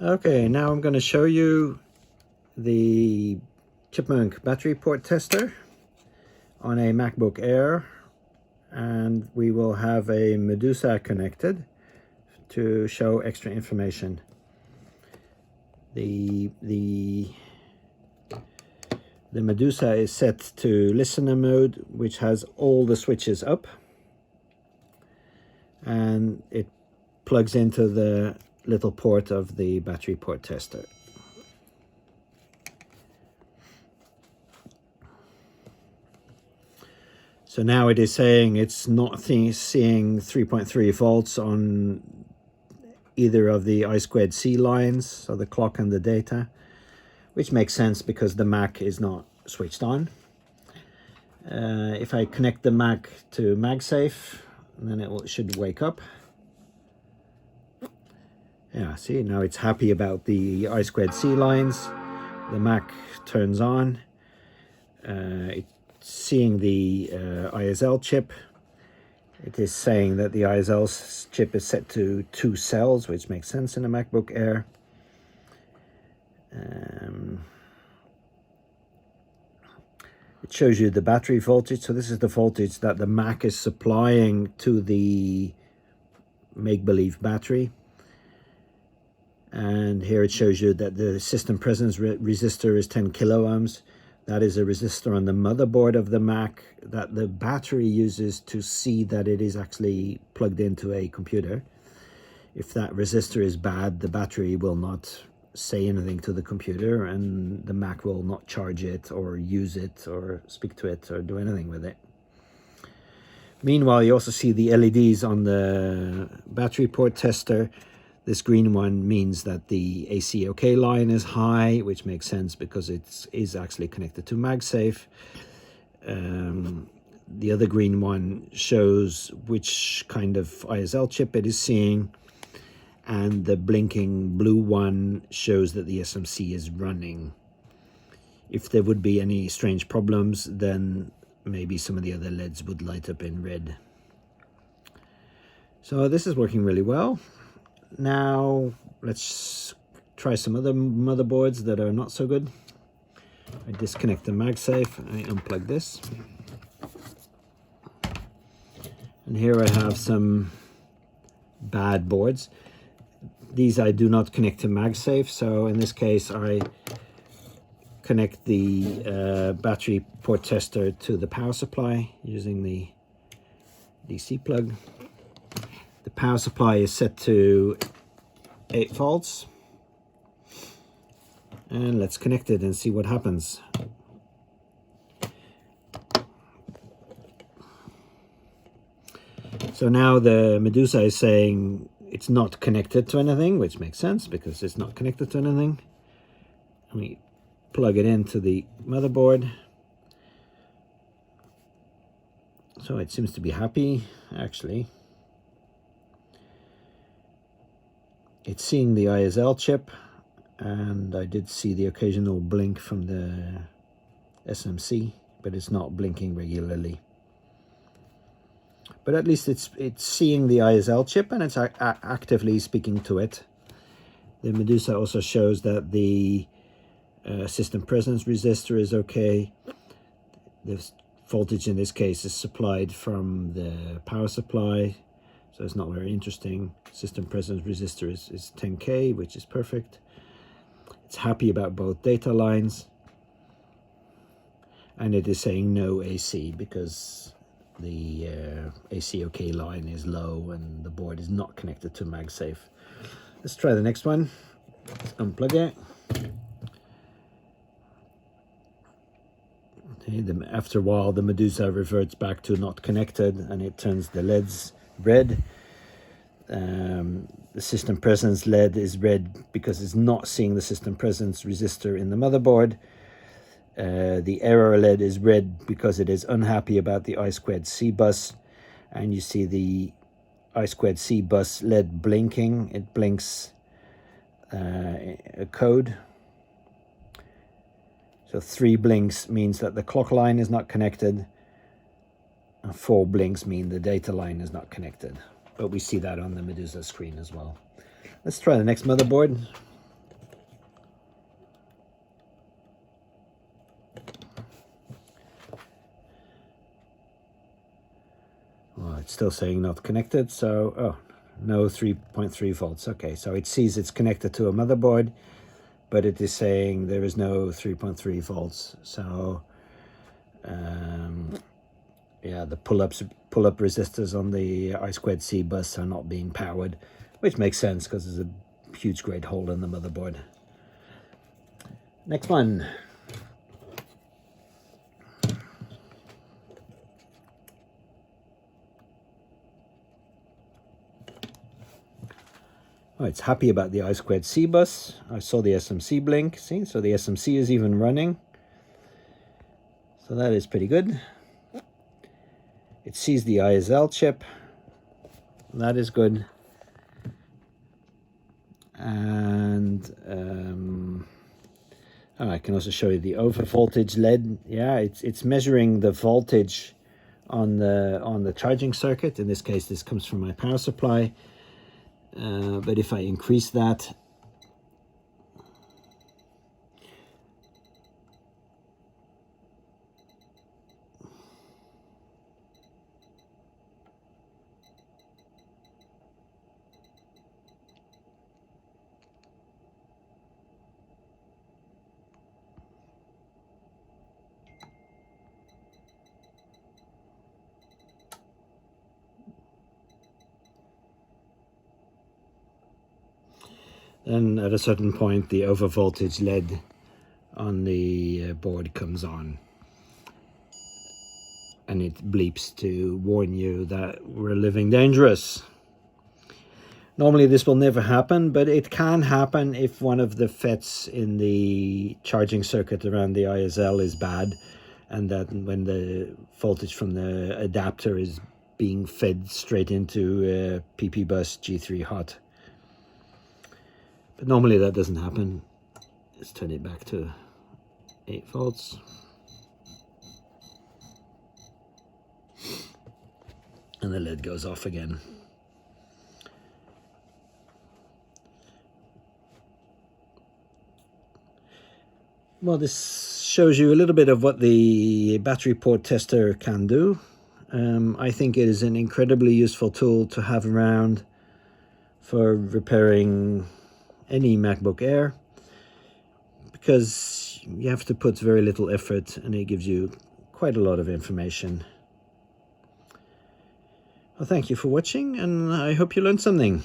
Okay, now I'm going to show you the Chipmunk battery port tester on a MacBook Air, and we will have a Medusa connected to show extra information. The Medusa is set to listener mode, which has all the switches up, and it plugs into the little port of the battery port tester. So now it is saying it's not seeing 3.3 volts on either of the I2C lines, so the clock and the data, which makes sense because the Mac is not switched on. If I connect the Mac to MagSafe, then it should wake up. Yeah, see, now it's happy about the I2C lines. The Mac turns on. It's seeing the ISL chip. It is saying that the ISL chip is set to 2 cells, which makes sense in a MacBook Air. It shows you the battery voltage. So this is the voltage that the Mac is supplying to the make-believe battery. And here it shows you that the system presence resistor is 10 kilo ohms. That is a resistor on the motherboard of the Mac that the battery uses to see that it is actually plugged into a computer. If that resistor is bad, the battery will not say anything to the computer, and the Mac will not charge it or use it or speak to it or do anything with it. Meanwhile, you also see the LEDs on the battery port tester. This green one means that the AC OK line is high, which makes sense because it is actually connected to MagSafe. The other green one shows which kind of ISL chip it is seeing, and the blinking blue one shows that the SMC is running. If there would be any strange problems, then maybe some of the other LEDs would light up in red. So this is working really well. Now let's try some other motherboards that are not so good. I disconnect the MagSafe, I unplug this. And here I have some bad boards. These I do not connect to MagSafe, so in this case I connect the battery port tester to the power supply using the DC plug. The power supply is set to 8 volts. And let's connect it and see what happens. So now the Medusa is saying it's not connected to anything, which makes sense because it's not connected to anything. Let me plug it into the motherboard. So it seems to be happy, actually. It's seeing the ISL chip, and I did see the occasional blink from the SMC, but it's not blinking regularly. But at least it's seeing the ISL chip, and it's actively speaking to it. The Medusa also shows that the system presence resistor is okay. The voltage in this case is supplied from the power supply, so it's not very interesting. System presence resistor is 10K, which is perfect. It's happy about both data lines. And it is saying no AC because the AC OK line is low and the board is not connected to MagSafe. Let's try the next one. Let's unplug it. Okay, after a while, the Medusa reverts back to not connected and it turns the LEDs red. The system presence LED is red because it's not seeing the system presence resistor in the motherboard. The error LED is red because it is unhappy about the I2C bus, and you see the I2C bus LED blinking. It blinks a code. So 3 blinks means that the clock line is not connected, and 4 blinks mean the data line is not connected. But we see that on the Medusa screen as well. Let's try the next motherboard. it's still saying not connected. So, oh, no 3.3 volts. Okay, so it sees it's connected to a motherboard, but it is saying there is no 3.3 volts. So, yeah, the pull-up resistors on the I2C bus are not being powered, which makes sense because there's a huge great hole in the motherboard. Next one. Oh, it's happy about the I2C bus. I saw the SMC blink. See, so the SMC is even running. So that is pretty good. It sees the ISL chip. That is good. And oh, I can also show you the over voltage LED. Yeah, it's measuring the voltage on the charging circuit. In this case, this comes from my power supply. But if I increase that, then at a certain point the over voltage LED on the board comes on, and it bleeps to warn you that we're living dangerous. Normally this will never happen, but it can happen if one of the FETs in the charging circuit around the ISL is bad, and that when the voltage from the adapter is being fed straight into PP bus G3 hot. But normally that doesn't happen. Let's turn it back to 8 volts. And the LED goes off again. Well, this shows you a little bit of what the battery port tester can do. I think it is an incredibly useful tool to have around for repairing any MacBook Air, because you have to put very little effort and it gives you quite a lot of information. Well, thank you for watching, and I hope you learned something.